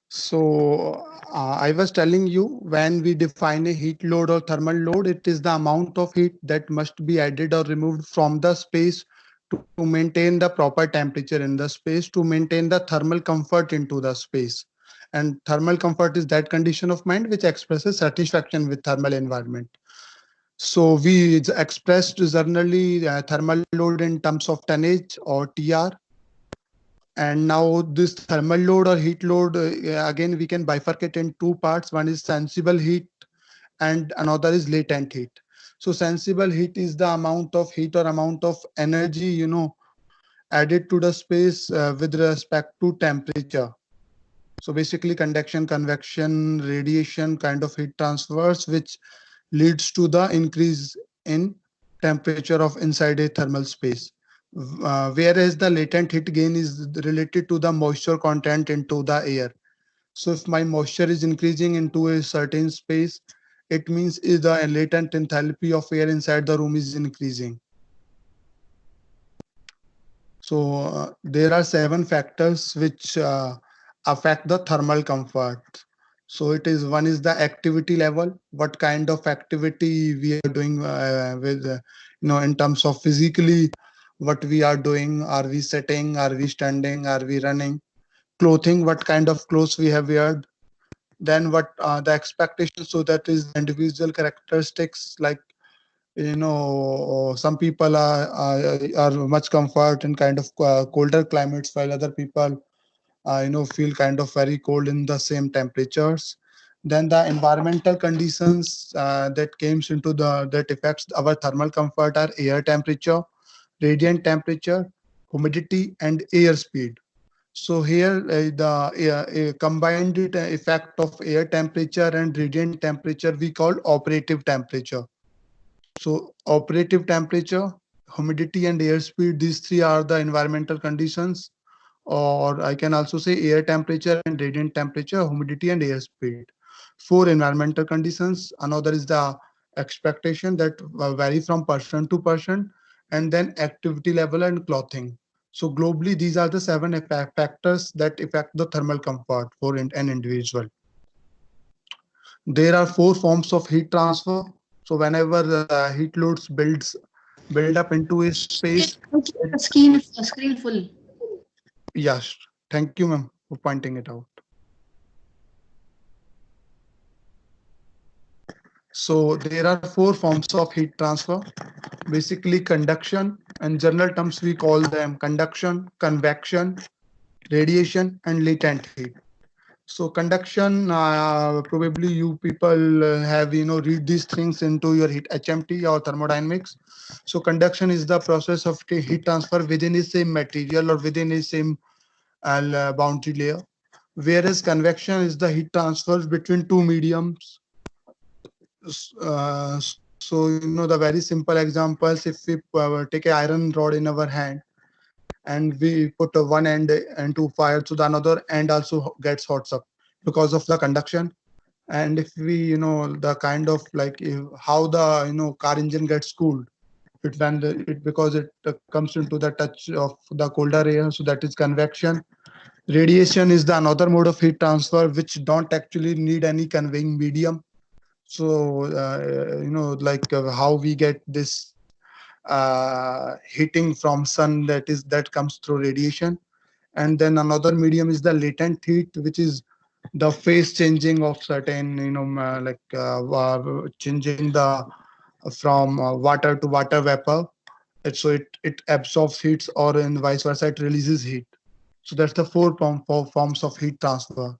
So I was telling you, when we define a heat load or thermal load, it is the amount of heat that must be added or removed from the space to maintain the proper temperature in the space, to maintain the thermal comfort into the space. And thermal comfort is that condition of mind which expresses satisfaction with thermal environment. So we expressed generally thermal load in terms of tonnage or TR. And now this thermal load or heat load, again, we can bifurcate in two parts. One is sensible heat and another is latent heat. So sensible heat is the amount of heat or amount of energy, added to the space with respect to temperature. So basically conduction, convection, radiation kind of heat transfers, which leads to the increase in temperature of inside a thermal space. Whereas the latent heat gain is related to the moisture content into the air. So if my moisture is increasing into a certain space, it means is the latent enthalpy of air inside the room is increasing. So there are 7 factors which affect the thermal comfort. So it is, one is the activity level, what kind of activity we are doing with, in terms of physically, what we are doing. Are we sitting? Are we standing? Are we running? Clothing, what kind of clothes we have weared. Then what the expectations, so that is individual characteristics, like some people are much comfort in kind of colder climates, while other people feel kind of very cold in the same temperatures. Then the environmental conditions that comes into the that affects our thermal comfort are air temperature, radiant temperature, humidity, and air speed. So here the combined effect of air temperature and radiant temperature we call operative temperature. So operative temperature, humidity, and airspeed, these three are the environmental conditions, or I can also say air temperature and radiant temperature, humidity, and airspeed. 4 environmental conditions. Another is the expectation that vary from person to person, and then activity level and clothing. So globally, these are the 7 factors that affect the thermal comfort for an individual. There are 4 forms of heat transfer. So whenever the heat loads build up into a space. Screen full. Yes, thank you, ma'am, for pointing it out. So there are 4 forms of heat transfer. Basically conduction, and general terms we call them conduction, convection, radiation, and latent heat. So conduction, probably you people have read these things into your heat HMT or thermodynamics. So conduction is the process of heat transfer within a same material or within a same boundary layer, whereas convection is the heat transfer between two mediums. So the very simple examples, if we take an iron rod in our hand and we put one end into fire, so the another end also gets hot up because of the conduction. And if we the kind of like how the car engine gets cooled, it when it because it comes into the touch of the colder air, so that is convection. Radiation is the another mode of heat transfer which don't actually need any conveying medium. So like how we get this heating from sun, that comes through radiation. And then another medium is the latent heat, which is the phase changing of certain changing the from water to water vapor. So it absorbs heats, or in vice versa it releases heat. So that's the four forms of heat transfer.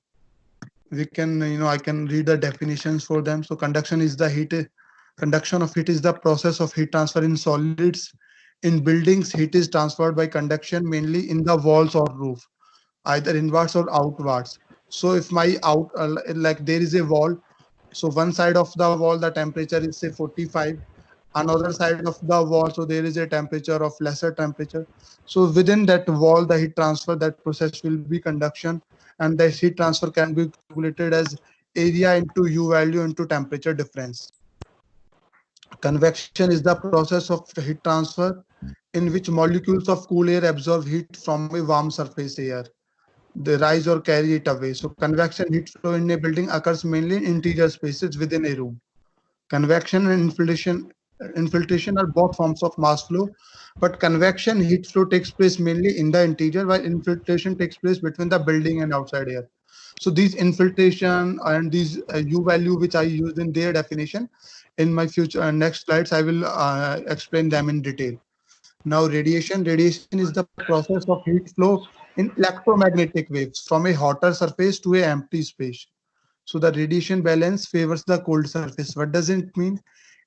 We can I can read the definitions for them. So conduction of heat is the process of heat transfer in solids. In buildings, heat is transferred by conduction, mainly in the walls or roof, either inwards or outwards. So if my out like there is a wall, so one side of the wall the temperature is say 45, another side of the wall so there is a temperature of lesser temperature. So within that wall the heat transfer, that process will be conduction, and the heat transfer can be calculated as area into U value into temperature difference. Convection is the process of heat transfer in which molecules of cool air absorb heat from a warm surface air. they rise or carry it away. So convection heat flow in a building occurs mainly in interior spaces within a room. Convection and infiltration are both forms of mass flow, but convection heat flow takes place mainly in the interior, while infiltration takes place between the building and outside air. So these infiltration and these U value which I used in their definition, in my future next slides I will explain them in detail. Now radiation is the process of heat flow in electromagnetic waves from a hotter surface to a empty space. So the radiation balance favors the cold surface. What does it mean?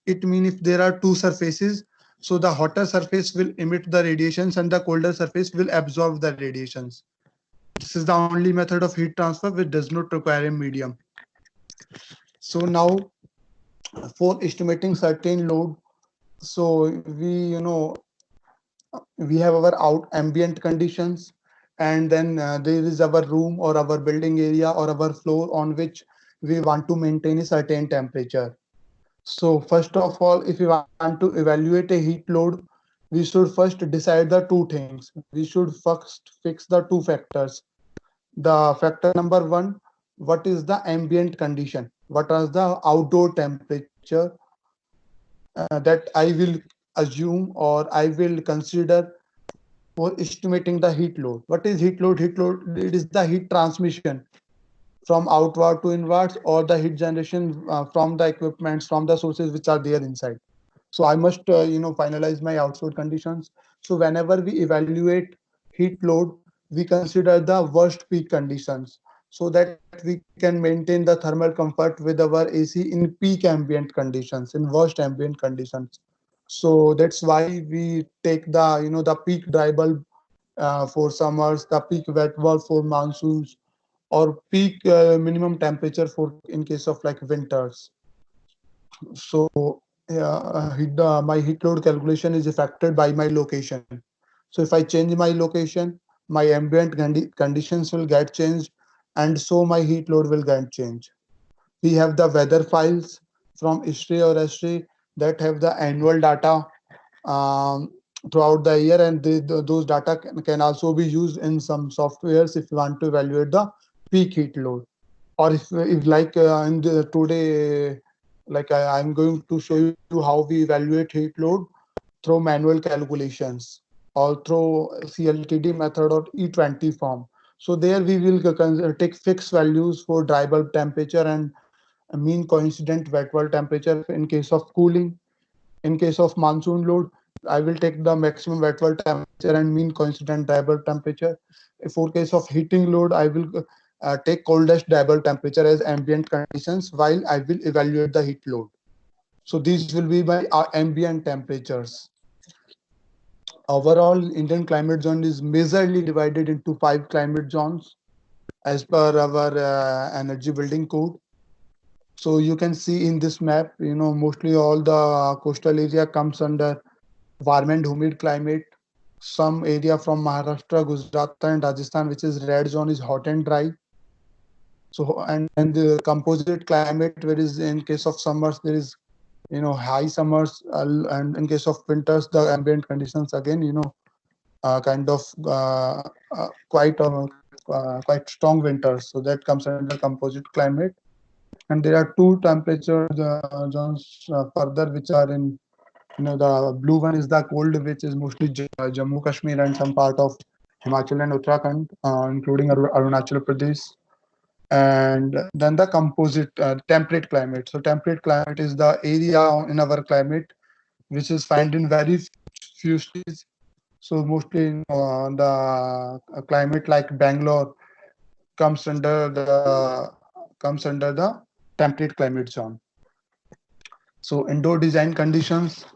It means if there are two surfaces, so the hotter surface will emit the radiations and the colder surface will absorb the radiations. This is the only method of heat transfer which does not require a medium. So now for estimating certain load, so we have our out ambient conditions, and then there is our room or our building area or our floor on which we want to maintain a certain temperature. So first of all, if we want to evaluate a heat load, we should first decide the two things. We should first fix the two factors. The factor number one, what is the ambient condition? What is the outdoor temperature that I will assume or I will consider for estimating the heat load. What is heat load? Heat load, it is the heat transmission from outward to inwards, or the heat generation from the equipments, from the sources which are there inside. So I must finalize my output conditions. So whenever we evaluate heat load, we consider the worst peak conditions, so that we can maintain the thermal comfort with our AC in peak ambient conditions, in worst ambient conditions. So that's why we take the peak dry bulb for summers, the peak wet bulb for monsoons, or peak minimum temperature for in case of like winters. So my heat load calculation is affected by my location. So if I change my location, my ambient conditions will get changed, and so my heat load will get changed. We have the weather files from ISRI or ESRI that have the annual data um, throughout the year, and those data can also be used in some softwares if you want to evaluate the peak heat load. Or if like in the today, like I'm going to show you how we evaluate heat load through manual calculations or through CLTD method or E20 form. So there we will take fixed values for dry bulb temperature and a mean coincident wet bulb temperature in case of cooling. In case of monsoon load, I will take the maximum wet bulb temperature and mean coincident dry bulb temperature. For case of heating load, I will take coldest dry bulb temperature as ambient conditions while I will evaluate the heat load. So these will be my ambient temperatures. Overall, Indian climate zone is majorly divided into 5 climate zones as per our energy building code. So you can see in this map, mostly all the coastal area comes under warm and humid climate. Some area from Maharashtra, Gujarat, and Rajasthan, which is red zone, is hot and dry. So and the composite climate, where is in case of summers there is high summers, and in case of winters the ambient conditions again kind of quite strong winters. So that comes under composite climate. And there are two temperature zones further, which are in the blue one is the cold, which is mostly Jammu Kashmir and some part of Himachal and Uttarakhand, including Arunachal Pradesh. And then the composite temperate climate. So temperate climate is the area in our climate which is found in very few cities. So mostly the climate like Bangalore comes under the temperate climate zone. So indoor design conditions.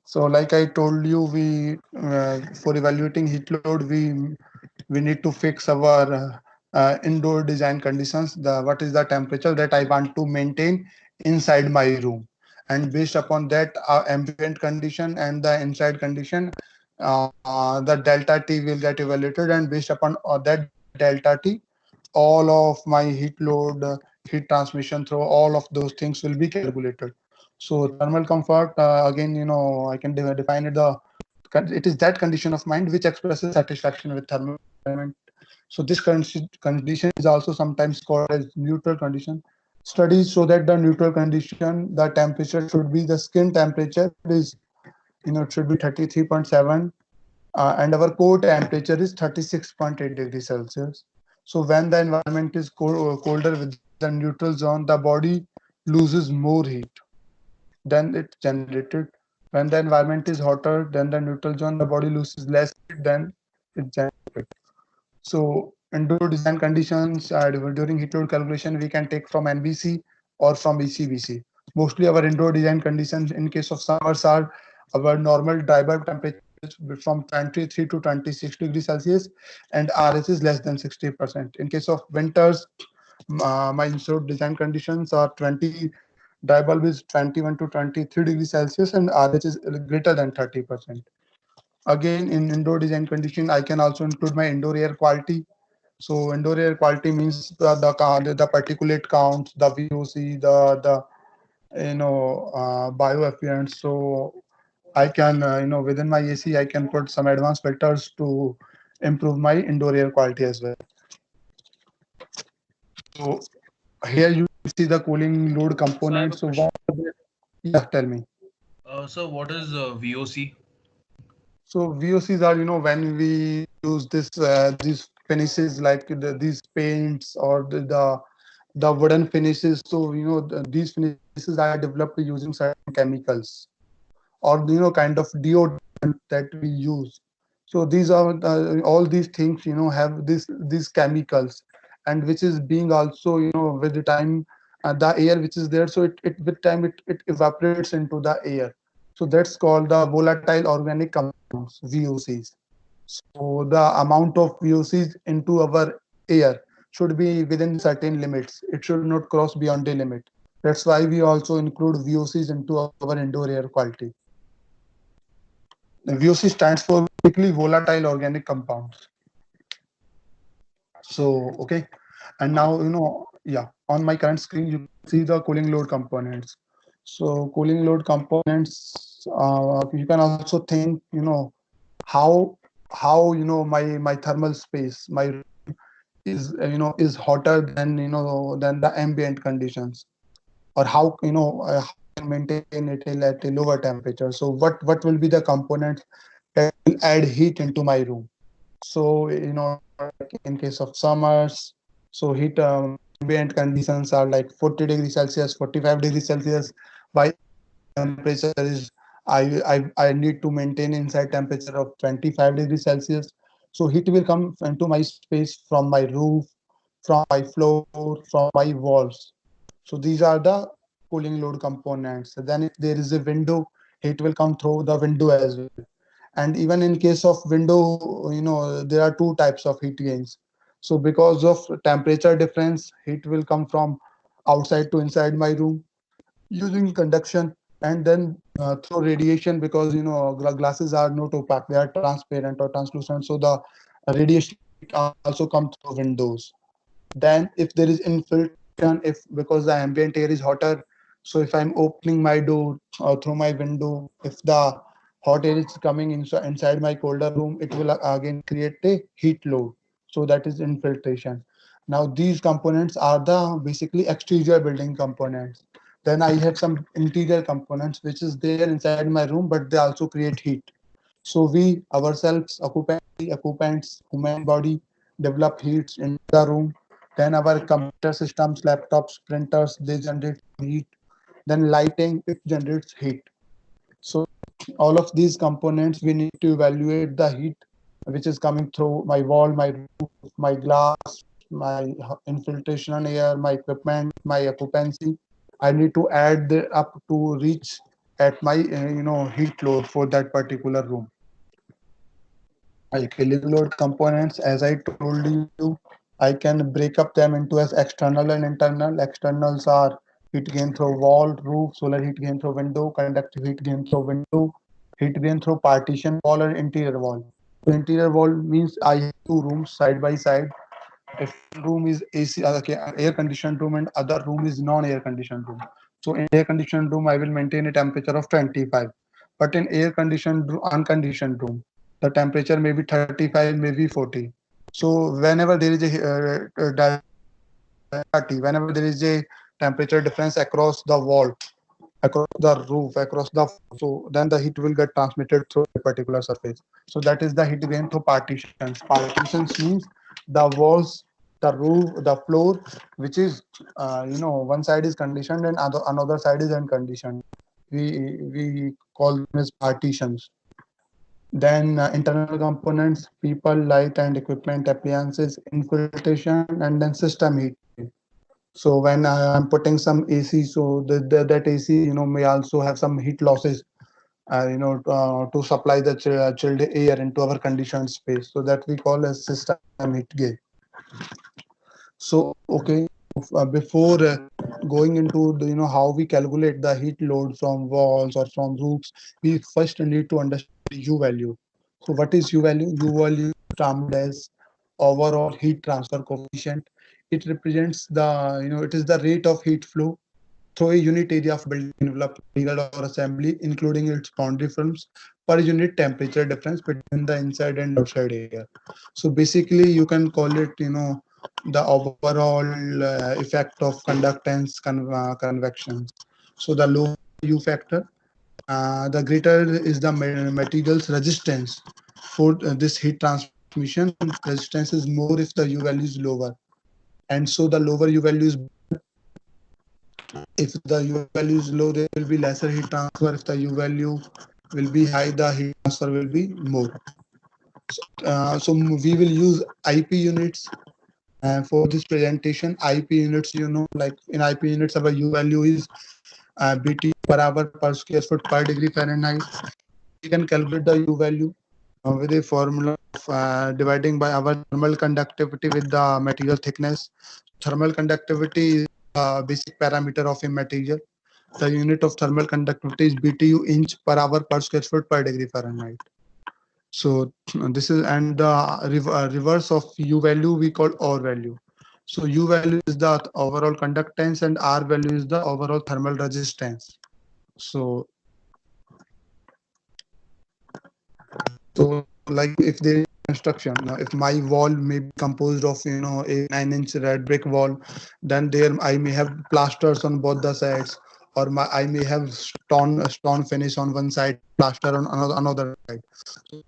So like I told you, we for evaluating heat load, we need to fix our indoor design conditions. What is the temperature that I want to maintain inside my room, and based upon that, ambient condition and the inside condition, the delta T will get evaluated, and based upon that delta T, all of my heat load, heat transmission through all of those things will be calculated. So thermal comfort, again, I can define it. It is that condition of mind which expresses satisfaction with thermal environment. So this condition is also sometimes called as neutral condition. Studies show that the neutral condition, the temperature should be the skin temperature is, it should be 33.7, and our core temperature is 36.8 degrees Celsius. So when the environment is colder within the neutral zone, the body loses more heat than it generated. When the environment is hotter than the neutral zone, the body loses less heat than it generated. So indoor design conditions during heat load calculation, we can take from NBC or from ECBC. Mostly our indoor design conditions in case of summers are our normal dry bulb temperatures from 23 to 26 degrees Celsius, and RH is less than 60%. In case of winters, my indoor design conditions are 20, dry bulb is 21 to 23 degrees Celsius, and RH is greater than 30%. Again, in indoor design condition, I can also include my indoor air quality. So indoor air quality means the particulate counts, the VOC, the bioeffluents. So I can within my AC I can put some advanced filters to improve my indoor air quality as well. So here you see the cooling load So I have component. a So what? question. Yeah, tell me. So what is VOC? So VOCs are, when we use these finishes like these paints or the wooden finishes. So these finishes are developed using certain chemicals or kind of deodorant that we use. So these are all these things have these chemicals, and which is being also with the time, the air which is there, so it with time it evaporates into the air. So that's called the volatile organic compounds, VOCs. So the amount of VOCs into our air should be within certain limits. It should not cross beyond the limit. That's why we also include VOCs into our indoor air quality. The VOC stands for basically volatile organic compounds. So, okay. And now, yeah, on my current screen, you can see the cooling load components. So cooling load components, you can also think, how my thermal space, my is is hotter than than the ambient conditions, or how how I can maintain it at a lower temperature. So what will be the components that will add heat into my room? So like in case of summers, so heat ambient conditions are like 40 degrees Celsius, 45 degrees Celsius. While my temperature is I need to maintain inside temperature of 25 degrees Celsius. So heat will come into my space from my roof, from my floor, from my walls. So these are the cooling load components. Then if there is a window, heat will come through the window as well. And even in case of window, there are two types of heat gains. So because of temperature difference, heat will come from outside to inside my room using conduction, and then through radiation, because glasses are not opaque, they are transparent or translucent, so the radiation also come through windows. Then if there is infiltration, if because the ambient air is hotter, so if I'm opening my door through my window, if the hot air is coming inside my colder room, it will again create a heat load. So that is infiltration. Now these components are the basically exterior building components. Then I have some interior components which is there inside my room, but they also create heat. So we ourselves, occupants, human body, develop heats in the room. Then our computer systems, laptops, printers, they generate heat. Then lighting, it generates heat. So all of these components, we need to evaluate the heat which is coming through my wall, my roof, my glass, my infiltration air, my equipment, my occupancy. I need to add up to reach at my heat load for that particular room. Like cooling load components, as I told you, I can break up them into as external and internal. Externals are heat gain through wall, roof, solar heat gain through window, conductive heat gain through window, heat gain through partition wall or interior wall. So interior wall means I have two rooms side by side. If one room is AC, okay, air conditioned room, and other room is non-air conditioned room. So in air conditioned room, I will maintain a temperature of 25. But in air conditioned unconditioned room, the temperature may be 35, maybe 40. So whenever there is whenever there is a temperature difference across the wall, across the roof, across the floor, so then the heat will get transmitted through a particular surface. So that is the heat gain through partitions. Partitions means the walls, the roof, the floor, which is one side is conditioned and another side is unconditioned. We call them as partitions. Then internal components, people, light and equipment, appliances, infiltration, and then system heating. So when I'm putting some AC, so that AC, may also have some heat losses, to supply the chilled air into our conditioned space. So that we call as system heat gain. So okay, before going into the, how we calculate the heat load from walls or from roofs, we first need to understand U value. So what is U value? U value is termed as overall heat transfer coefficient. It represents the, it is the rate of heat flow through a unit area of building envelope, material or assembly, including its boundary films, per unit temperature difference between the inside and outside air. So basically, you can call it, the overall effect of conductance convection. So the lower U factor, the greater is the material's resistance for this heat transmission. Resistance is more if the U value is lower, and so the lower U value is, if the U value is low, there will be lesser heat transfer. If the U value will be high, the heat transfer will be more. So we will use IP units for this presentation. IP units, like in IP units, our U value is BTU per hour per square foot per degree Fahrenheit. We can calculate the U value with a formula of dividing by our thermal conductivity with the material thickness. Thermal conductivity is the basic parameter of a material. The unit of thermal conductivity is BTU inch per hour per square foot per degree Fahrenheit. So this is, and the reverse of U value we call R value. So U value is the overall conductance and R value is the overall thermal resistance. So like if there is construction, now if my wall may be composed of a 9-inch red brick wall, then there I may have plasters on both the sides, or I may have stone finish on one side, plaster on another side.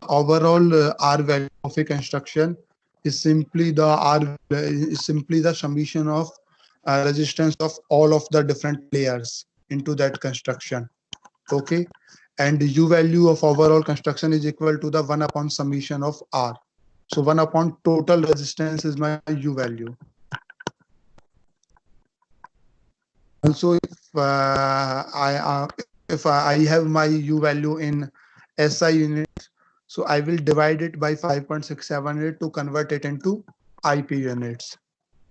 Overall R value of a construction is simply the summation of resistance of all of the different layers into that construction. Okay, and the U value of overall construction is equal to the 1 upon summation of R. So 1 upon total resistance is my U value. Also, if I have my U value in SI units, so I will divide it by 5.678 to convert it into IP units.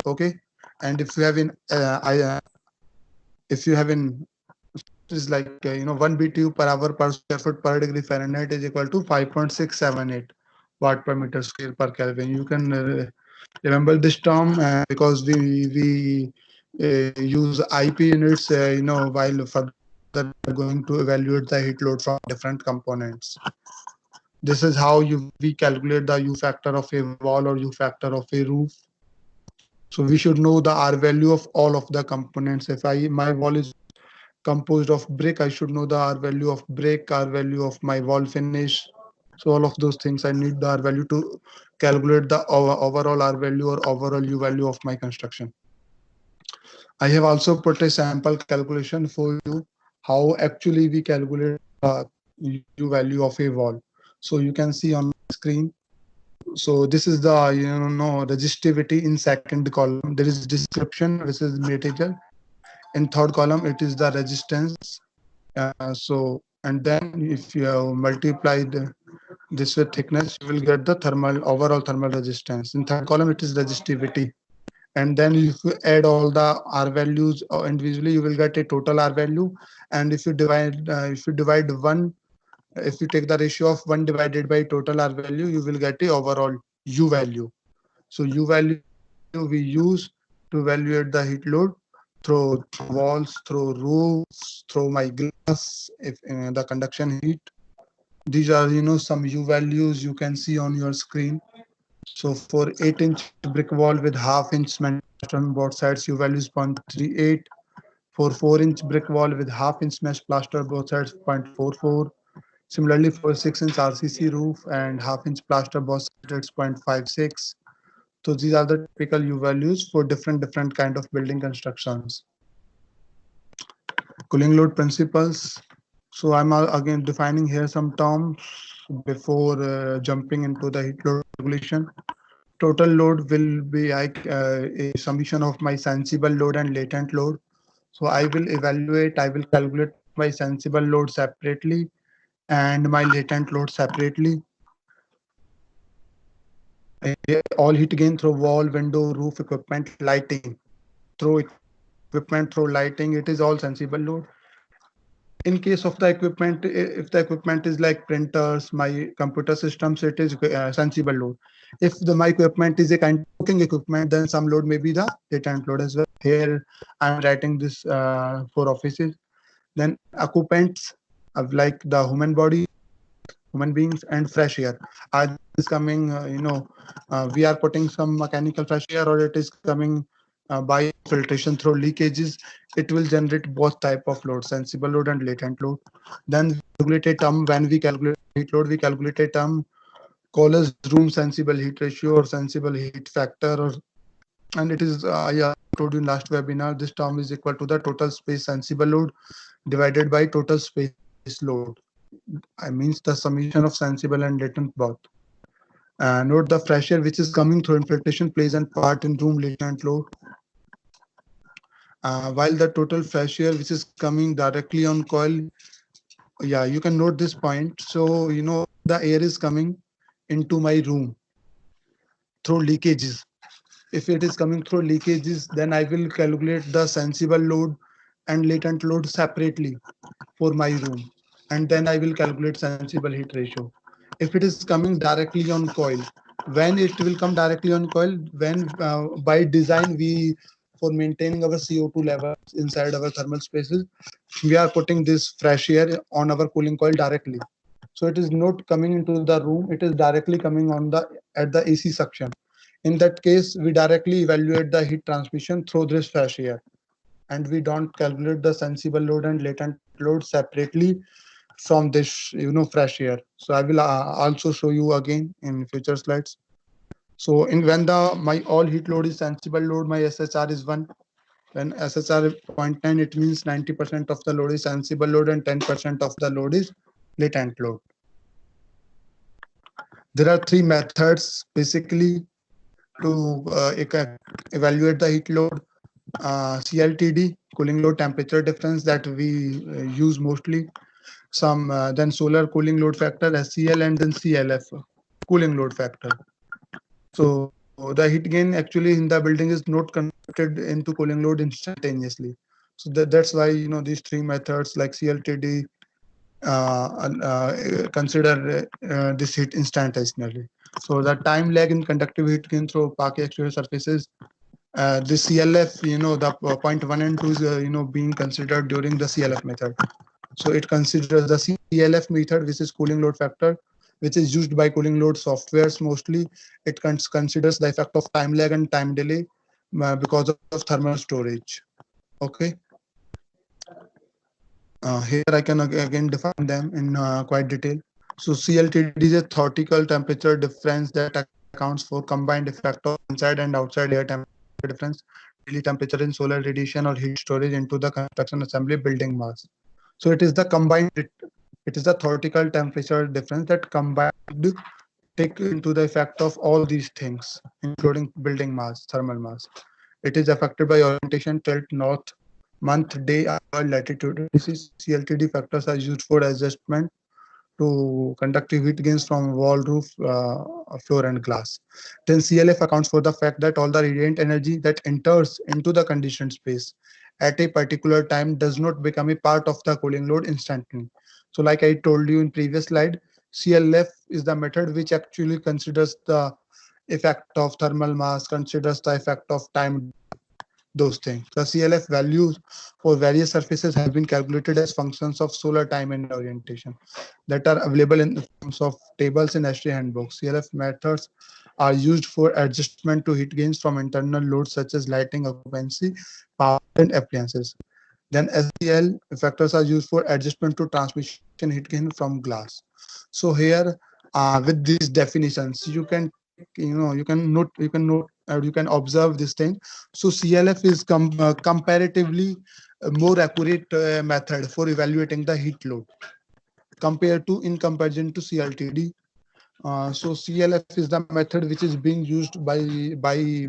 Okay, and if you have in if you have in, is like 1 BTU per hour per square foot per degree Fahrenheit is equal to 5.678 watt per meter square per Kelvin. You can remember this term because we use IP units, while further going to evaluate the heat load from different components. This is how we calculate the U factor of a wall or U factor of a roof. So we should know the R value of all of the components. If my wall is composed of brick, I should know the R value of brick, R value of my wall finish. So all of those things I need the R value to calculate the overall R value or overall U value of my construction. I have also put a sample calculation for you how actually we calculate U value of a wall. So you can see on screen. So this is the resistivity in second column. There is description, this is material. In third column, it is the resistance. So, and then if you multiply this with thickness, you will get the overall thermal resistance. In third column, it is resistivity. And then if you add all the R values individually, you will get a total R value. And if you divide one, if you take the ratio of 1 divided by total R value, you will get a overall U value. So U value we use to evaluate the heat load through walls, through roofs, through my glass, if the conduction heat. These are some U values you can see on your screen. So for 8-inch brick wall with half-inch cement plaster on both sides, U value is 0.38. For 4-inch brick wall with half-inch mesh plaster both sides, 0.44. Similarly, for 6-inch RCC roof and half-inch plaster both sides, it's 0.56. So these are the typical U values for different kind of building constructions. Cooling load principles. So I'm again defining here some terms before jumping into the heat load regulation. Total load will be like a summation of my sensible load and latent load. So I will calculate my sensible load separately and my latent load separately. All heat gain through wall, window, roof, equipment, lighting. Through equipment, through lighting, it is all sensible load. In case of the equipment, if the equipment is like printers, my computer systems, it is sensible load. If my equipment is a kind of cooking equipment, then some load may be the latent load as well. Here I'm writing this for offices. Then occupants of like the human body, human beings, and fresh air. Are this coming, we are putting some mechanical fresh air, or it is coming by filtration through leakages. It will generate both type of load, sensible load and latent load. Then we calculate a term when we calculate heat load, we calculate a term called as room sensible heat ratio or sensible heat factor, or and it is I told you in last webinar, this term is equal to the total space sensible load divided by total space load. I means the summation of sensible and latent both. Note the fresh air which is coming through infiltration plays a part in room latent load. While the total fresh air which is coming directly on coil, yeah, you can note this point. So, the air is coming into my room through leakages. If it is coming through leakages, then I will calculate the sensible load and latent load separately for my room. And then I will calculate sensible heat ratio. If it is coming directly on coil, when it will come directly on coil, when by design for maintaining our CO2 levels inside our thermal spaces, we are putting this fresh air on our cooling coil directly. So it is not coming into the room, it is directly coming on at the AC suction. In that case, we directly evaluate the heat transmission through this fresh air, and we don't calculate the sensible load and latent load separately from this fresh air. So I will also show you again in future slides. So when my all heat load is sensible load, my SHR is 1. When SHR 0.9, it means 90% of the load is sensible load and 10% of the load is latent load. There are 3 methods basically to evaluate the heat load. CLTD, cooling load temperature difference, that we use mostly. Then solar cooling load factor, SCL, and then CLF, cooling load factor. So the heat gain actually in the building is not converted into cooling load instantaneously. So that's why these 3 methods like CLTD consider this heat instantaneously. So the time lag in conductive heat gain through Parquet exterior surfaces. This CLF, the point 1 and 2 is being considered during the CLF method. So it considers the CLF method, which is cooling load factor, which is used by cooling load softwares mostly. It considers the effect of time lag and time delay because of thermal storage. Okay. Here I can again define them in quite detail. So CLTD is a theoretical temperature difference that accounts for combined effect of inside and outside air temperature difference, daily temperature in solar radiation or heat storage into the construction assembly building mass. So it is the combined, it is the theoretical temperature difference that combined take into the effect of all these things, including building mass, thermal mass. It is affected by orientation, tilt, north, month, day, hour, latitude. These CLTD factors are used for adjustment to conductive heat gains from wall, roof, floor, and glass. Then CLF accounts for the fact that all the radiant energy that enters into the conditioned space at a particular time does not become a part of the cooling load instantly. So like I told you in previous slide, CLF is the method which actually considers the effect of thermal mass, considers the effect of time, those things. The CLF values for various surfaces have been calculated as functions of solar time and orientation that are available in terms of tables in ST handbooks. CLF methods are used for adjustment to heat gains from internal loads such as lighting, occupancy, power, and appliances. Then SEL factors are used for adjustment to transmission heat gain from glass. So here, with these definitions, you can you can observe this thing. So CLF is comparatively a more accurate method for evaluating the heat load compared to in comparison to CLTD. So CLF is the method which is being used by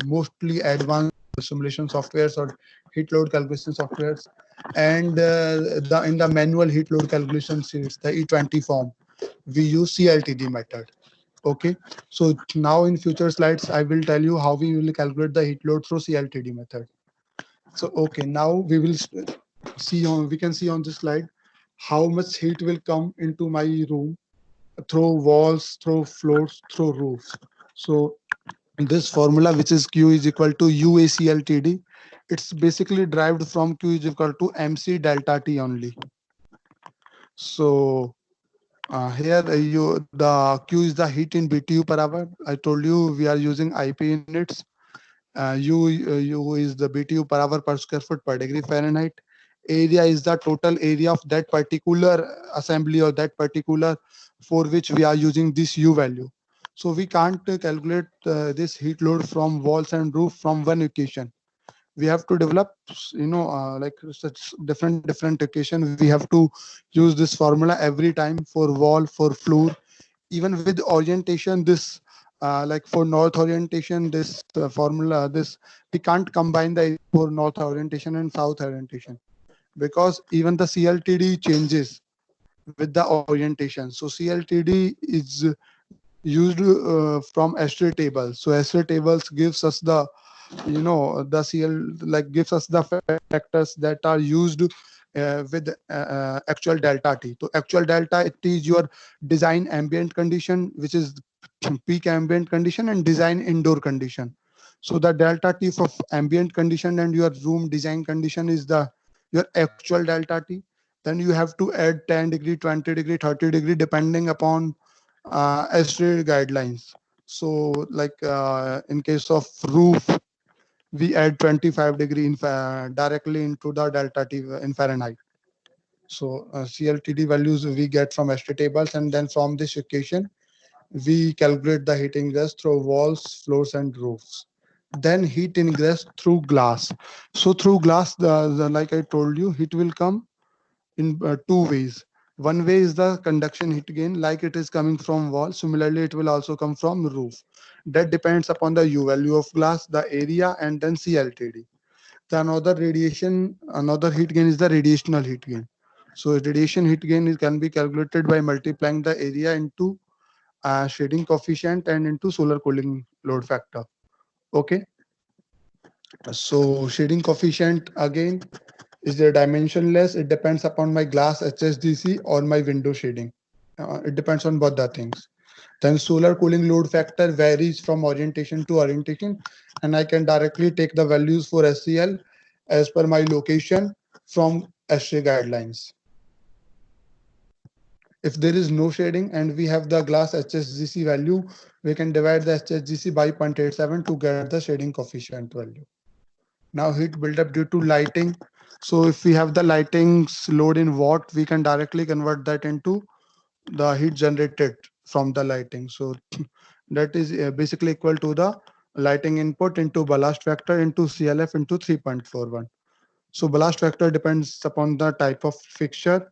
mostly advanced simulation softwares or heat load calculation softwares, and the in the manual heat load calculation sheets, the E20 form, we use CLTD method. Okay, so now in future slides, I will tell you how we will calculate the heat load through CLTD method. So okay, now we will we can see on this slide how much heat will come into my room through walls, through floors, through roofs. So this formula, which is Q is equal to UACLTD, it's basically derived from Q is equal to MC delta T only. So here the Q is the heat in BTU per hour. I told you we are using IP units. U is the BTU per hour per square foot per degree Fahrenheit. Area is the total area of that particular assembly or that particular for which we are using this U value. So we can't calculate this heat load from walls and roof from one equation. We have to develop, like such different equation. We have to use this formula every time for wall, for floor, even with orientation. This like for north orientation, this formula, this we can't combine the for north orientation and south orientation, because even the CLTD changes with the orientation. So CLTD is used from S3 tables. So S3 tables gives us the the CL, like gives us the factors that are used with actual delta T. So actual delta T is your design ambient condition, which is peak ambient condition, and design indoor condition. So the delta T for ambient condition and your room design condition is the your actual delta T. Then you have to add 10 degree, 20 degree, 30 degree, depending upon S3 guidelines. So like in case of roof, we add 25 degree directly into the delta T in Fahrenheit. So CLTD values we get from S3 tables, and then from this equation, we calculate the heat ingress through walls, floors, and roofs. Then heat ingress through glass. So through glass, like I told you, heat will come in two ways. One way is the conduction heat gain, like it is coming from wall. Similarly, it will also come from roof. That depends upon the U value of glass, the area, and then CLTD. The another heat gain is the radiational heat gain. So radiation heat gain can be calculated by multiplying the area into shading coefficient and into solar cooling load factor. Okay. So shading coefficient again is there dimensionless. It depends upon my glass HSDC or my window shading. It depends on both the things. Then solar cooling load factor varies from orientation to orientation, and I can directly take the values for SCL as per my location from SRA guidelines. If there is no shading and we have the glass HSGC value, we can divide the HSGC by 0.87 to get the shading coefficient value. Now heat buildup due to lighting. So if we have the lighting's load in watt, we can directly convert that into the heat generated from the lighting. So that is basically equal to the lighting input into ballast factor into CLF into 3.41. So ballast factor depends upon the type of fixture.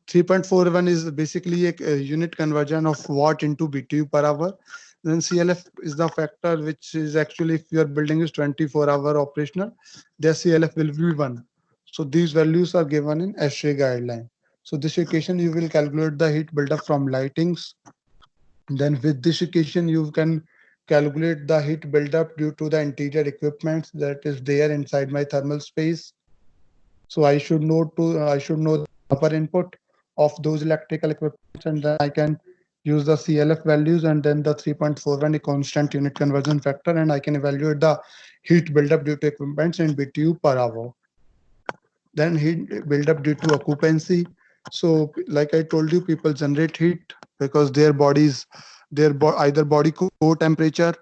3.41 is basically a unit conversion of watt into BTU per hour. Then CLF is the factor which is actually, if your building is 24-hour operational, their CLF will be 1. So these values are given in SRA guideline. So this equation, you will calculate the heat buildup from lightings. Then with this equation, you can calculate the heat buildup due to the interior equipment that is there inside my thermal space. So I should know the upper input of those electrical equipment, and then I can use the CLF values and then the 3.41 a constant unit conversion factor, and I can evaluate the heat buildup due to equipment in BTU per hour. Then heat buildup due to occupancy. So like I told you, people generate heat because their bodies, either body core temperature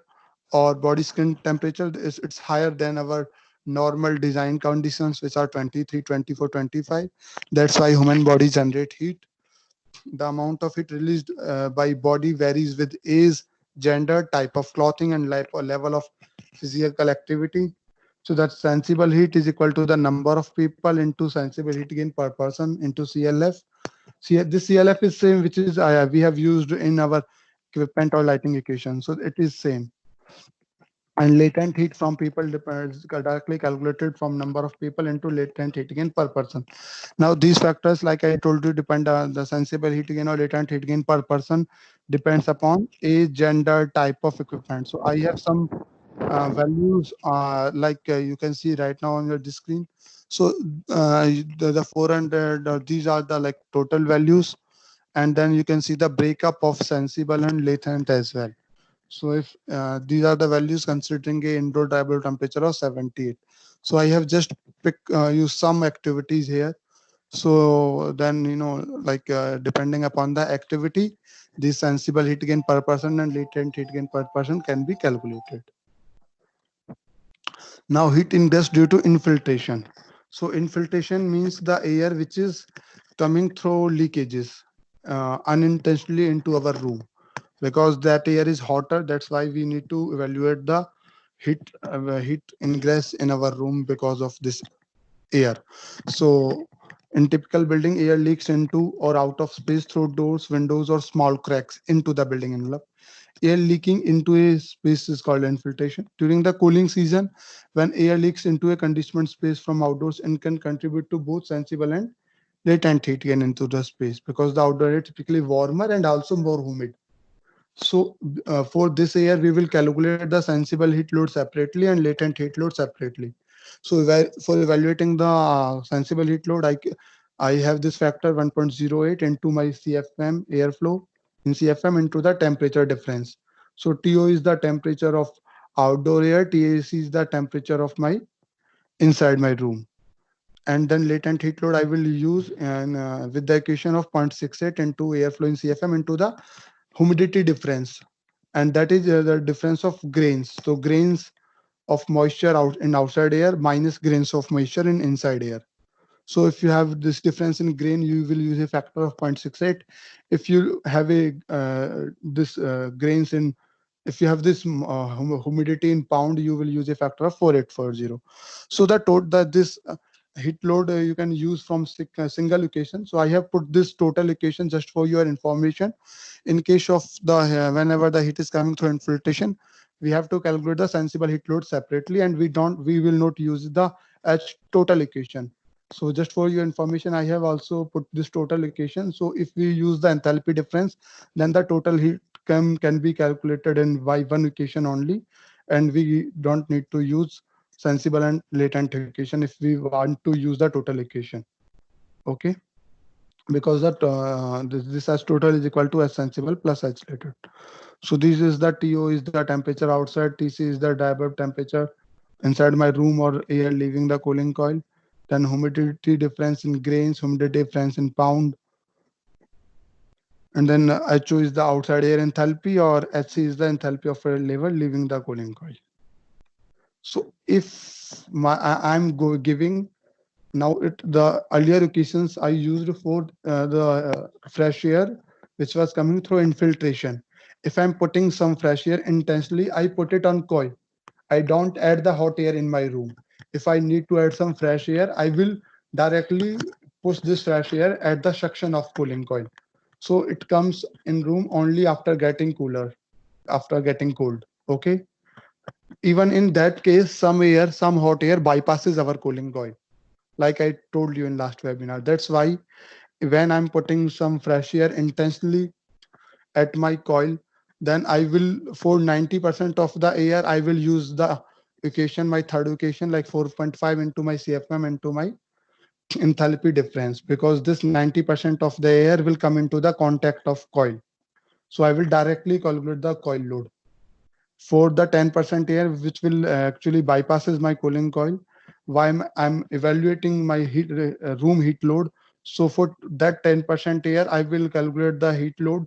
or body skin temperature, it's higher than our normal design conditions, which are 23, 24, 25. That's why human body generate heat. The amount of heat released by body varies with age, gender, type of clothing, and level of physical activity. So that sensible heat is equal to the number of people into sensible heat gain per person into CLF. This CLF is same, which is we have used in our equipment or lighting equation. So it is same. And latent heat from people depends directly calculated from number of people into latent heat gain per person. Now these factors, like I told you, depend on the sensible heat gain or latent heat gain per person depends upon age, gender, type of equipment. So I have some values like you can see right now on your screen. So the 400, these are the like total values, and then you can see the breakup of sensible and latent as well. So if these are the values considering a indoor drivable temperature of 78. So I have just use some activities here. So then, like depending upon the activity, the sensible heat gain per person and latent heat gain per person can be calculated. Now heat ingress due to infiltration. So infiltration means the air which is coming through leakages unintentionally into our room, because that air is hotter. That's why we need to evaluate the heat ingress in our room because of this air. So in typical building, air leaks into or out of space through doors, windows, or small cracks into the building envelope. Air leaking into a space is called infiltration. During the cooling season, when air leaks into a conditioned space from outdoors, and can contribute to both sensible and latent heat gain into the space, because the outdoor air is typically warmer and also more humid. So for this air, we will calculate the sensible heat load separately and latent heat load separately. So for evaluating the sensible heat load, I have this factor 1.08 into my CFM airflow in CFM into the temperature difference. So TO is the temperature of outdoor air, TAC is the temperature of my inside my room. And then latent heat load I will use and with the equation of 0.68 into airflow in CFM into the humidity difference, and that is the difference of grains. So grains of moisture out in outside air minus grains of moisture in inside air. So if you have this difference in grain, you will use a factor of 0.68. If you have a this grains in, if you have this humidity in pound, you will use a factor of 4840. So this heat load you can use from single equation. So I have put this total equation just for your information. In case of the whenever the heat is coming through infiltration, we have to calculate the sensible heat load separately, and we will not use the H total equation. So just for your information, I have also put this total equation. So if we use the enthalpy difference, then the total heat can be calculated in by one equation only, and we don't need to use sensible and latent equation if we want to use the total equation. Okay, because that this as total is equal to S sensible plus H latent. So this is the TO is the temperature outside, TC is the diabab temperature inside my room or air leaving the cooling coil. Then humidity difference in grains, humidity difference in pound. And then HO is the outside air enthalpy, or HC is the enthalpy of air level leaving the cooling coil. So if I'm giving now the earlier equations I used for the fresh air, which was coming through infiltration. If I'm putting some fresh air intentionally, I put it on coil. I don't add the hot air in my room. If I need to add some fresh air, I will directly push this fresh air at the suction of cooling coil. So it comes in room only after getting cooler, after getting cold. Okay. Even in that case, some hot air bypasses our cooling coil, like I told you in last webinar. That's why when I'm putting some fresh air intentionally at my coil, then I will, for 90% of the air, I will use the equation, my third equation, like 4.5 into my CFM into my enthalpy difference, because this 90% of the air will come into the contact of coil. So I will directly calculate the coil load. For the 10% air, which will actually bypasses my cooling coil, why I'm evaluating my room heat load. So for that 10% air, I will calculate the heat load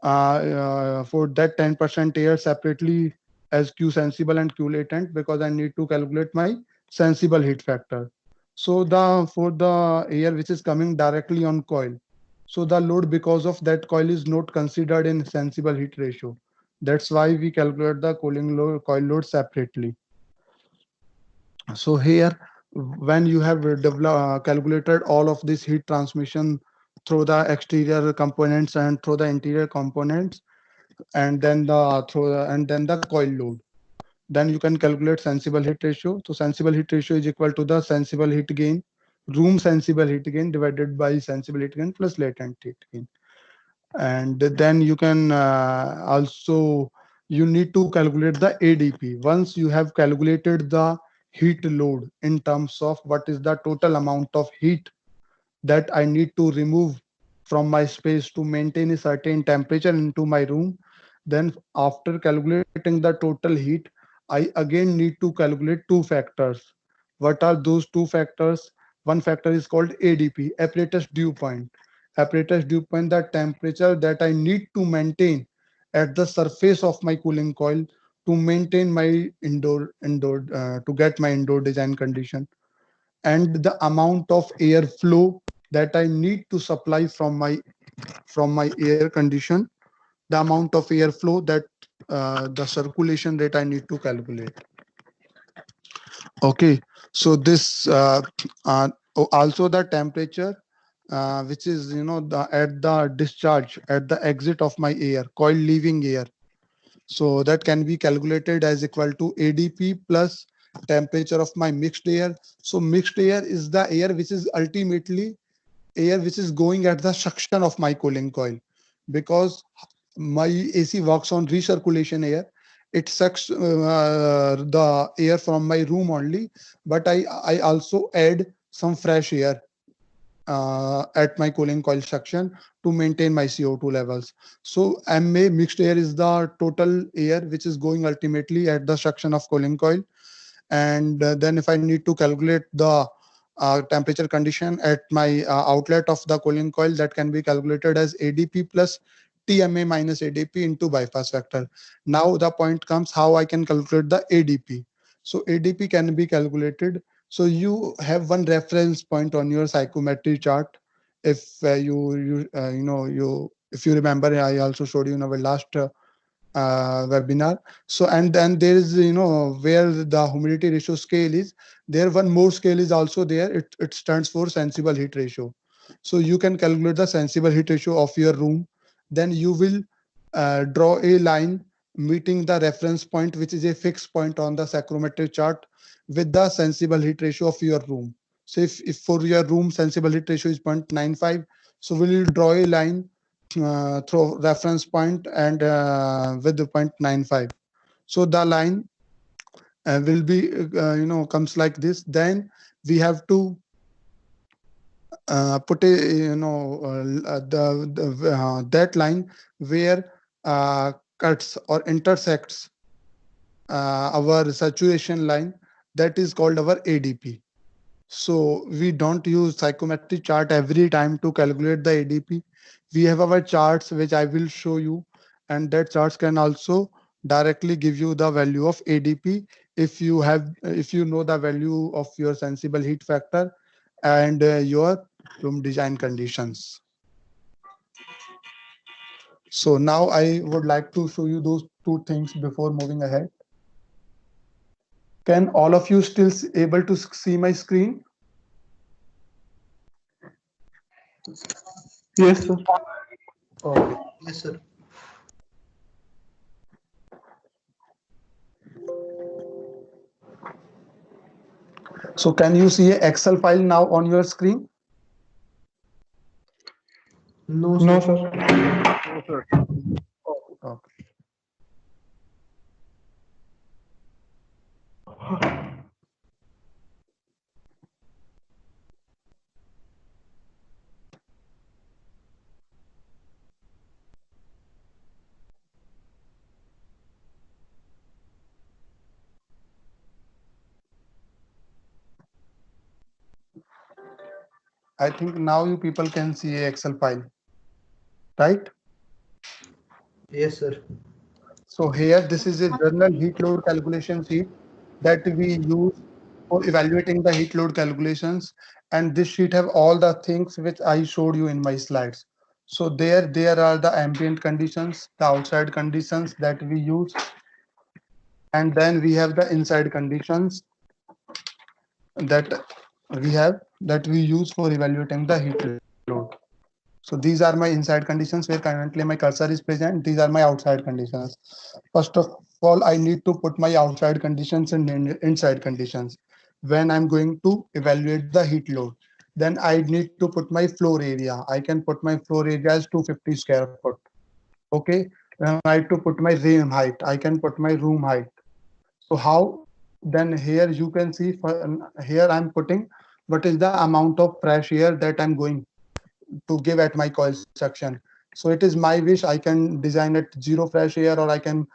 for that 10% air separately as Q sensible and Q latent because I need to calculate my sensible heat factor. So for the air which is coming directly on coil, so the load because of that coil is not considered in sensible heat ratio. That's why we calculate the cooling load, coil load separately. So here, when you have calculated all of this heat transmission through the exterior components and through the interior components, and then the coil load, then you can calculate sensible heat ratio. So sensible heat ratio is equal to the sensible heat gain, room sensible heat gain divided by sensible heat gain plus latent heat gain. And then you can also, you need to calculate the ADP. Once you have calculated the heat load in terms of what is the total amount of heat that I need to remove from my space to maintain a certain temperature into my room, then after calculating the total heat, I again need to calculate two factors. What are those two factors? One factor is called ADP, apparatus dew point. Apparatus dew point, the temperature that I need to maintain at the surface of my cooling coil to maintain my to get my indoor design condition, and the amount of air flow that I need to supply from my air condition, the amount of airflow that the circulation rate I need to calculate. Okay, so this also the temperature which is at the discharge at the exit of my air coil leaving air. So that can be calculated as equal to ADP plus temperature of my mixed air. So mixed air is the air which is ultimately air which is going at the suction of my cooling coil, because my AC works on recirculation air. It sucks the air from my room only, but I also add some fresh air at my cooling coil suction to maintain my CO2 levels. So MA mixed air is the total air which is going ultimately at the suction of cooling coil. And then if I need to calculate the temperature condition at my outlet of the cooling coil, that can be calculated as ADP plus TMA minus ADP into bypass factor. Now the point comes how I can calculate the ADP. So ADP can be calculated. So you have one reference point on your psychometry chart. If if you remember, I also showed you in our last webinar. So and then there is where the humidity ratio scale is there, one more scale is also there. It stands for sensible heat ratio. So you can calculate the sensible heat ratio of your room. Then you will draw a line meeting the reference point, which is a fixed point on the psychrometric chart, with the sensible heat ratio of your room. So if for your room sensible heat ratio is 0.95, so we will draw a line through reference point and with the 0.95. So the line will be comes like this. Then we have to put a that line where cuts or intersects our saturation line, that is called our ADP. So we don't use psychometric chart every time to calculate the ADP. We have our charts, which I will show you, and that charts can also directly give you the value of ADP if you know the value of your sensible heat factor and your room design conditions. So now I would like to show you those two things before moving ahead. Can all of you still able to see my screen? Yes, sir. Okay. Yes, sir. So can you see an Excel file now on your screen? No, No, sir. sir. Okay. I think now you people can see a Excel file, right? Yes, sir. So here, this is a journal heat load calculation sheet that we use for evaluating the heat load calculations. And this sheet have all the things which I showed you in my slides. So there are the ambient conditions, the outside conditions that we use, and then we have the inside conditions that we use for evaluating the heat load. So these are my inside conditions where currently my cursor is present. These are my outside conditions. First of all, I need to put my outside conditions and inside conditions when I'm going to evaluate the heat load. Then I need to put my floor area. I can put my floor area as 250 square foot. Okay. Then I need to put my room height. I can put my room height. So how? Then here you can see here I'm putting what is the amount of fresh air that I'm going to give at my coil section. So it is my wish. I can design it zero fresh air, or I can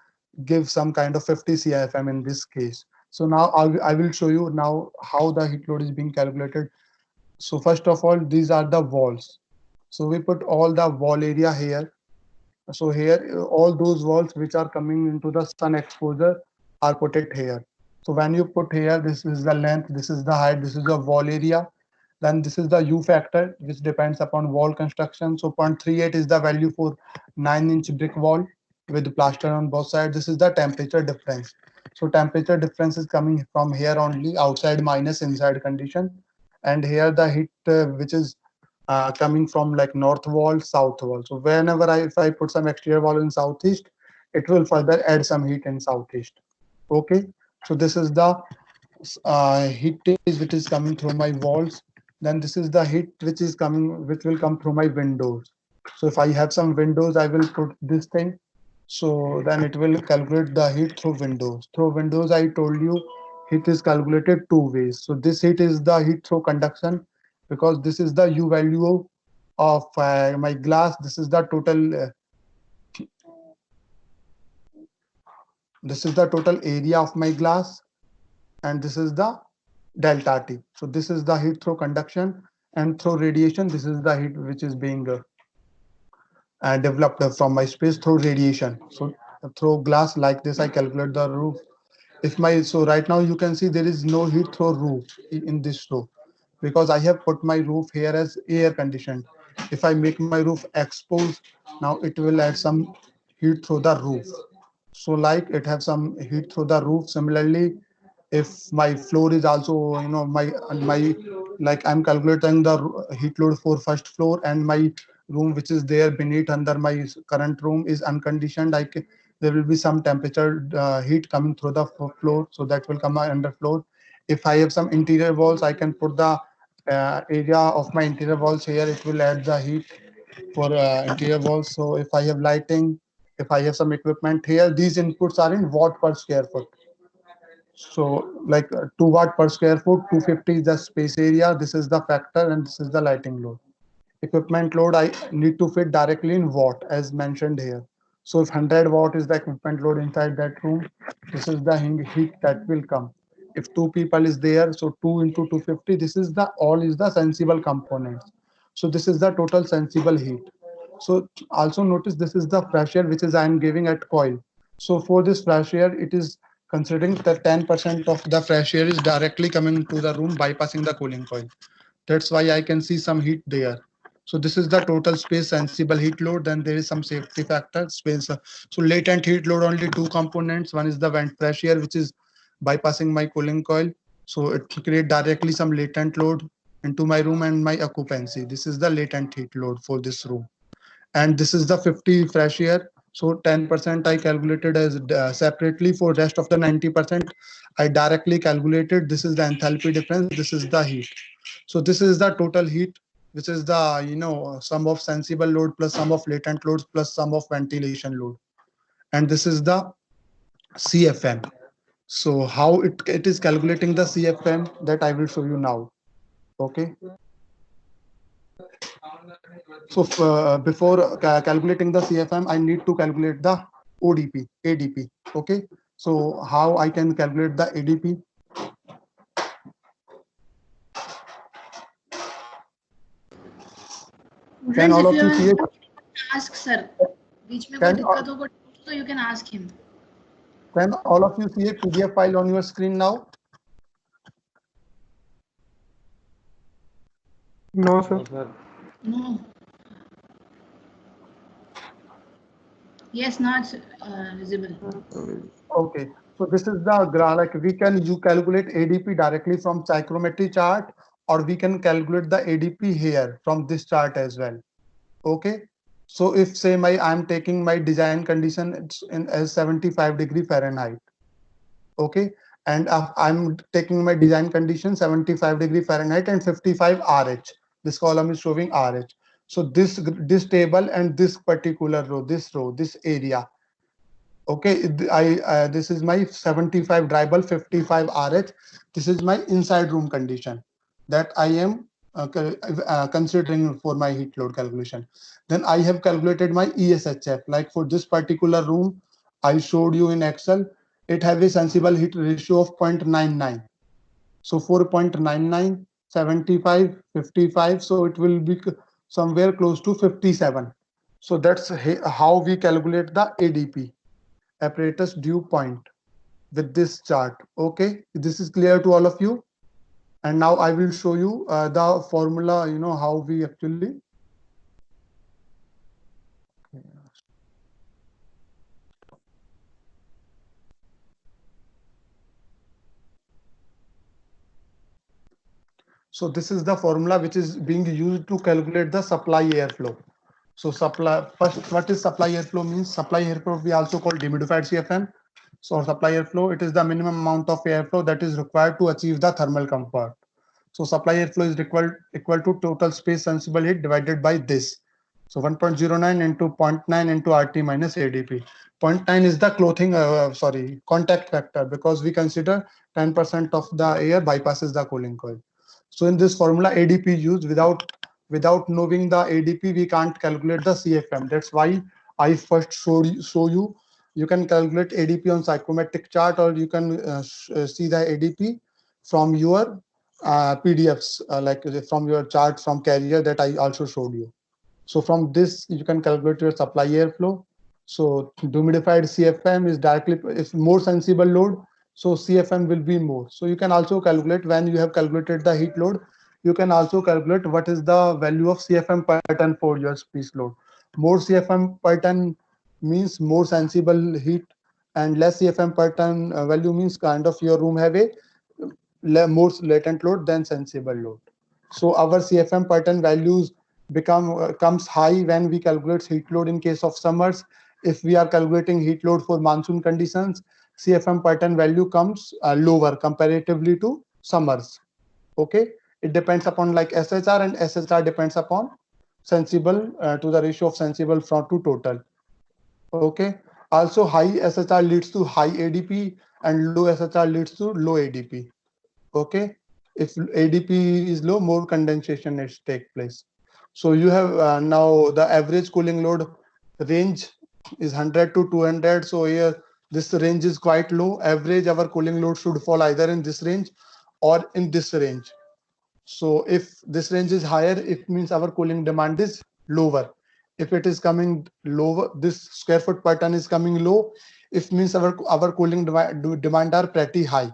give some kind of 50 CFM in this case. So now I will show you now how the heat load is being calculated. So first of all, these are the walls. So we put all the wall area here. So here, all those walls which are coming into the sun exposure are put it here. So when you put here, this is the length, this is the height, this is the wall area. Then this is the U factor, which depends upon wall construction. So 0.38 is the value for 9-inch brick wall with plaster on both sides. This is the temperature difference. So temperature difference is coming from here only, outside minus inside condition. And here the heat which is coming from like north wall, south wall. So whenever if I put some exterior wall in southeast, it will further add some heat in southeast. Okay. So this is the heat which is coming through my walls. Then this is the heat which will come through my windows. So if I have some windows, I will put this thing. So then it will calculate the heat through windows. Through windows, I told you heat is calculated two ways. So this heat is the heat through conduction, because this is the U value of my glass. This is the total. This is the total area of my glass, and this is the delta T. So this is the heat through conduction, and through radiation, this is the heat which is being developed from my space through radiation. So through glass like this, I calculate the roof. So right now you can see there is no heat through roof in this row, because I have put my roof here as air conditioned. If I make my roof exposed, now it will add some heat through the roof. So like it have some heat through the roof. Similarly, if my floor is also, my like I'm calculating the heat load for first floor, and my room which is there beneath under my current room is unconditioned. There will be some temperature heat coming through the floor, so that will come under floor. If I have some interior walls, I can put the area of my interior walls here. It will add the heat for interior walls. So if I have lighting, if I have some equipment here, these inputs are in watt per square foot. So like 2 watt per square foot, 250 is the space area. This is the factor, and this is the lighting load. Equipment load, I need to fit directly in watt as mentioned here. So if 100 watt is the equipment load inside that room, this is the heat that will come. If two people is there, so 2 into 250, this is the all is the sensible components. So this is the total sensible heat. So also notice this is the pressure which is I am giving at coil. So for this fresh air, it is considering that 10% of the fresh air is directly coming to the room bypassing the cooling coil. That's why I can see some heat there. So this is the total space sensible heat load. Then there is some safety factor space. So latent heat load, only two components. One is the vent fresh air, which is bypassing my cooling coil. So it create directly some latent load into my room and my occupancy. This is the latent heat load for this room. And this is the 50 fresh air. So 10% I calculated as separately. For rest of the 90%, I directly calculated. This is the enthalpy difference. This is the heat. So this is the total heat, which is the sum of sensible load plus sum of latent loads plus sum of ventilation load. And this is the CFM. So how it is calculating the CFM, that I will show you now. Okay. So before calculating the CFM, I need to calculate the ODP, ADP. Okay. So how I can calculate the ADP? Can all of you see it? Ask sir. बीच में कोई Can दिक्कत हो तो you can ask him. Can all of you see a PDF file on your screen now? No, sir. No. Yes, not visible. Okay, so this is the graph. Like you calculate ADP directly from psychrometry chart, or we can calculate the ADP here from this chart as well. Okay, so if say I'm taking my design condition, it's in as 75 °F. Okay, and I'm taking my design condition 75 °F and 55 RH. This column is showing RH. So this table and this particular row, this area. Okay, this is my 75 dribble 55 RH. This is my inside room condition that I am considering for my heat load calculation. Then I have calculated my ESHF. Like for this particular room, I showed you in Excel, it have a sensible heat ratio of 0.99. So 4.99, 75, 55. So it will be somewhere close to 57. So that's how we calculate the ADP, apparatus dew point, with this chart. Okay, this is clear to all of you. And now I will show you the formula, how we actually. So this is the formula which is being used to calculate the supply airflow. So first, what is supply airflow means? Supply airflow we also call dehumidified CFM. So supply airflow, it is the minimum amount of airflow that is required to achieve the thermal comfort. So supply airflow is equal to total space sensible heat divided by this. So 1.09 into 0.9 into RT minus ADP. 0.9 is the contact factor, because we consider 10% of the air bypasses the cooling coil. So in this formula, ADP used. Without knowing the ADP, we can't calculate the CFM. That's why I first show you. You can calculate ADP on psychrometric chart, or you can see the ADP from your PDFs, like from your chart from Carrier that I also showed you. So from this, you can calculate your supply airflow. So dehumidified CFM is more sensible load, so CFM will be more. So you can also calculate, when you have calculated the heat load, you can also calculate what is the value of CFM per ton for your space load. More CFM per ton means more sensible heat, and less CFM per ton value means kind of your room have a more latent load than sensible load. So our CFM per ton values comes high when we calculate heat load in case of summers. If we are calculating heat load for monsoon conditions, CFM per ton value comes lower comparatively to summers. Okay, it depends upon like SHR, and SHR depends upon sensible to the ratio of sensible from to total. Okay, also high SHR leads to high ADP, and low SHR leads to low ADP. Okay, if ADP is low, more condensation is take place. So you have now the average cooling load range is 100 to 200. So here this range is quite low. Average our cooling load should fall either in this range or in this range. So if this range is higher, it means our cooling demand is lower. If it is coming lower, this square foot per ton is coming low, it means our cooling demand are pretty high.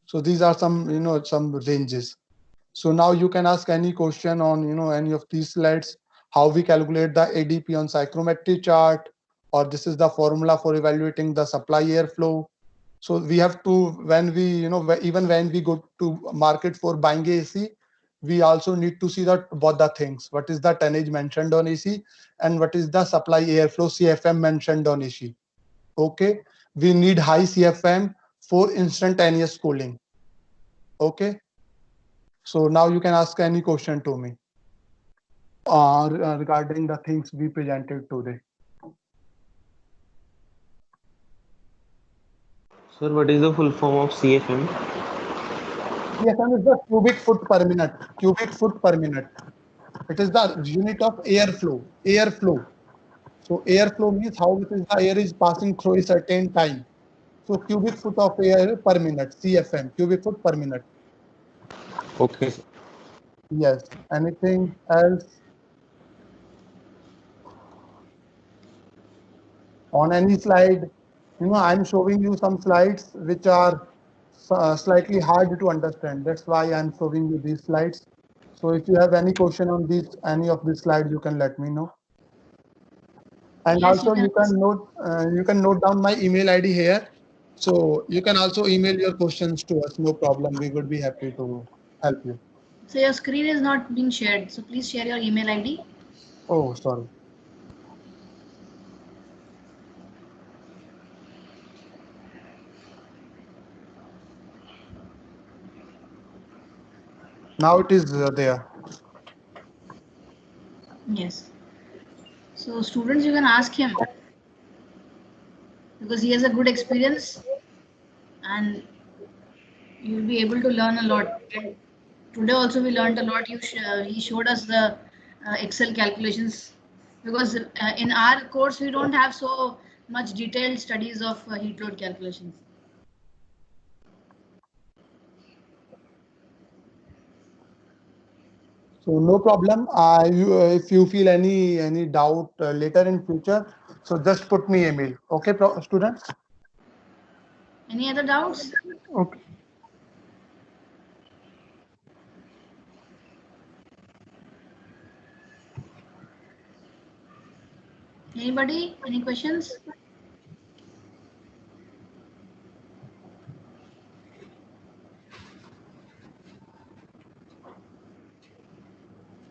So these are some ranges. So now you can ask any question on any of these slides, how we calculate the ADP on psychrometry chart, or this is the formula for evaluating the supply airflow. So we have to, when we even when we go to market for buying AC, we also need to see that both the things. What is the tonnage mentioned on AC, and what is the supply airflow CFM mentioned on AC. Okay, we need high CFM for instantaneous cooling. Okay, so now you can ask any question to me regarding the things we presented today. Sir, what is the full form of CFM? CFM is the cubic foot per minute. Cubic foot per minute. It is the unit of airflow. Airflow. So airflow means how much the air is passing through a certain time. So cubic foot of air per minute. CFM. Cubic foot per minute. Okay, sir. Yes. Anything else? On any slide? I'm showing you some slides which are slightly hard to understand. That's why I'm showing you these slides. So if you have any question on any of these slides, you can let me know. And Yes, also you can note down my email ID here. So you can also email your questions to us. No problem. We would be happy to help you. So your screen is not being shared. So please share your email ID. Oh, sorry. Now it is there. Yes. So students, you can ask him because he has a good experience and you'll be able to learn a lot. And today also we learned a lot. He showed us the Excel calculations because in our course we don't have so much detailed studies of heat load calculations. So no problem. If you feel any doubt later in future, so just put me email. Okay, students. Any other doubts? Okay. Anybody? Any questions?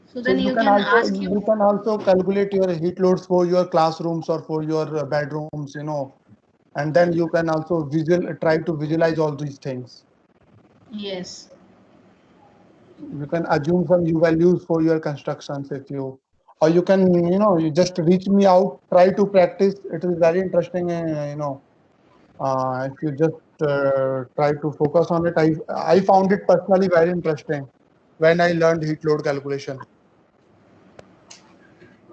So So then you can ask you him. can also calculate your heat loads for your classrooms or for your bedrooms, and then you can also try to visualize all these things. Yes. You can assume some U values for your constructions if you, or you can, you just reach me out, try to practice. It is very interesting, if you just try to focus on it. I found it personally very interesting when I learned heat load calculation.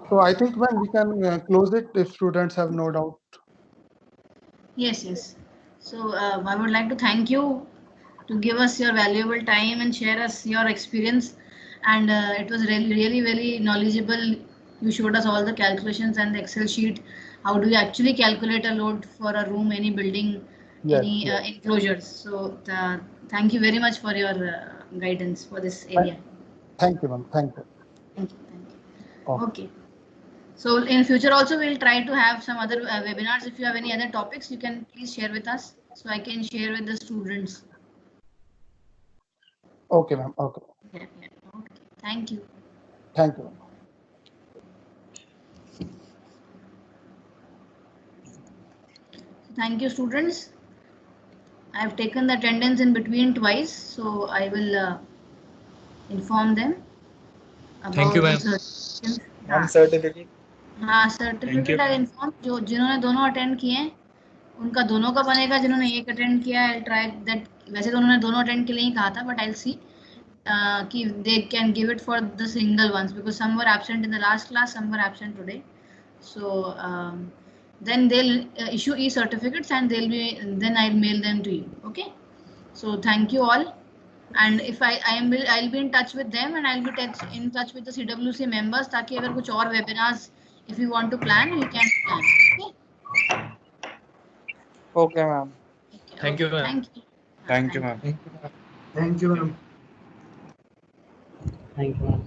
So I think when we can close it if students have no doubt. Yes, yes. So I would like to thank you to give us your valuable time and share us your experience. And it was really very knowledgeable. You showed us all the calculations and the Excel sheet. How do you actually calculate a load for a room, any building, Yes, any yes. enclosures? So thank you very much for your guidance for this area. Thank you, ma'am. Thank you. Thank you. Thank you. Okay. Okay. So in future also we'll try to have some other webinars. If you have any other topics, you can please share with us so I can share with the students. Okay, ma'am. Okay. Yeah, yeah. Okay. Thank you. Thank you. Thank you, students. I have taken the attendance in between twice, so I will inform them Thank you, about the ma'am. certifications. Ma'am certificate हाँ Thank you, certificate I ma'am. Inform जिन्होंने दोनों attend किए हैं उनका दोनों का बनेगा. जिन्होंने एक अटेंड किया है ट्राई दैट. वैसे तो उन्होंने दोनों अटेंड के लिए ही कहा था बट आई सी कि they can give it for the single ones because some were absent in the last class, some were absent today. So then they'll issue e-certificates and then I'll mail them to you. Okay. So thank you all. And if I'll be in touch with them and I'll be in touch with the CWC members ताकि अगर कुछ और webinars if you want to plan we can plan. Okay. Okay ma'am Okay. Thank you, ma'am. Thank you. Thank you Thank ma'am Thank you, ma'am. Thank you, ma'am.